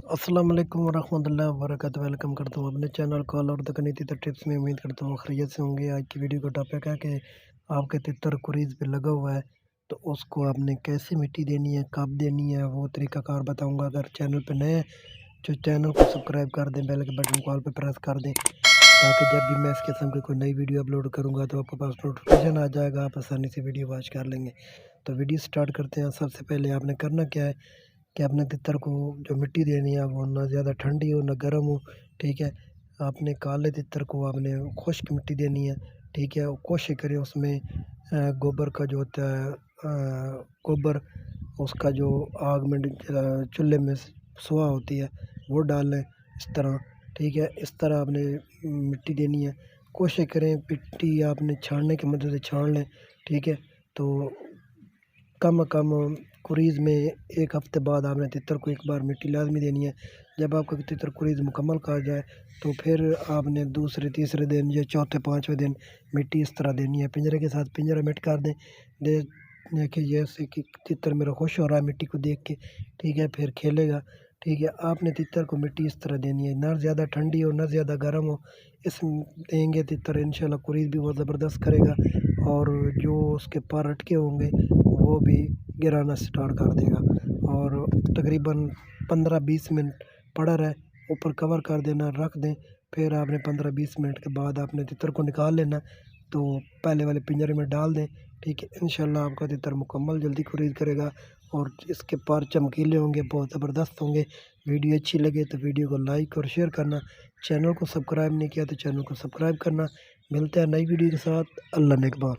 अस्सलाम वालेकुम वरहमतुल्लाहि वबरकातुहू। वेलकम करता हूँ अपने चैनल कॉल और तकनीकी तितर टिप्स में। उम्मीद करता हूँ खैरियत से होंगे। आज की वीडियो का टॉपिक है कि आपके तितर कुरीज पे लगा हुआ है तो उसको आपने कैसे मिट्टी देनी है, कब देनी है, वो तरीकाकार बताऊंगा। अगर चैनल पे नए हैं तो चैनल को सब्सक्राइब कर दें, बेल के बटन को ऑल पे प्रेस कर दें ताकि जब भी मैं इस किस्म की कोई नई वीडियो अपलोड करूँगा तो आपके पास नोटिफिकेशन आ जाएगा, आप आसानी से वीडियो वॉच कर लेंगे। तो वीडियो स्टार्ट करते हैं। सबसे पहले आपने करना क्या है कि अपने तितर को जो मिट्टी देनी है वो ना ज़्यादा ठंडी हो ना गर्म हो। ठीक है, आपने काले तितर को आपने खुश्क मिट्टी देनी है। ठीक है, कोशिश करें उसमें गोबर का जो होता है गोबर, उसका जो आग में चूल्हे में सुहा होती है वो डाल लें इस तरह। ठीक है, इस तरह आपने मिट्टी देनी है। कोशिश करें मिट्टी आपने छानने की मदद से छान लें। ठीक है, तो कम कम कुरीज़ में 1 हफ़्ते बाद आपने तितर को एक बार मिट्टी लाज़मी देनी है। जब आपका तितर कुरीज़ मुकम्मल खा जाए तो फिर आपने दूसरे तीसरे दिन या चौथे पाँचवें दिन मिट्टी इस तरह देनी है। पिंजरे के साथ पिंजरा मिट कर दें। दे देखिए जैसे कि तितर मेरा खुश हो रहा है मिट्टी को देख के। ठीक है, फिर खेलेगा। ठीक है, आपने तितर को मिट्टी इस तरह देनी है, ना ज़्यादा ठंडी हो ना ज़्यादा गर्म हो। इस देंगे तितर इंशाल्लाह कुरीज़ भी बहुत ज़बरदस्त करेगा और जो उसके पर अटके होंगे वो भी गिराना स्टार्ट कर देगा। और तकरीबन 15-20 मिनट पड़ा रहे, ऊपर कवर कर देना, रख दें। फिर आपने 15-20 मिनट के बाद आपने तितर को निकाल लेना, तो पहले वाले पिंजरे में डाल दें। ठीक है, इंशाल्लाह आपका तितर मुकम्मल जल्दी खुरीद करेगा और इसके पर चमकीले होंगे, बहुत ज़बरदस्त होंगे। वीडियो अच्छी लगे तो वीडियो को लाइक और शेयर करना। चैनल को सब्सक्राइब नहीं किया तो चैनल को सब्सक्राइब करना। मिलते हैं नई वीडियो के साथ। अल्लाह नेगहबान।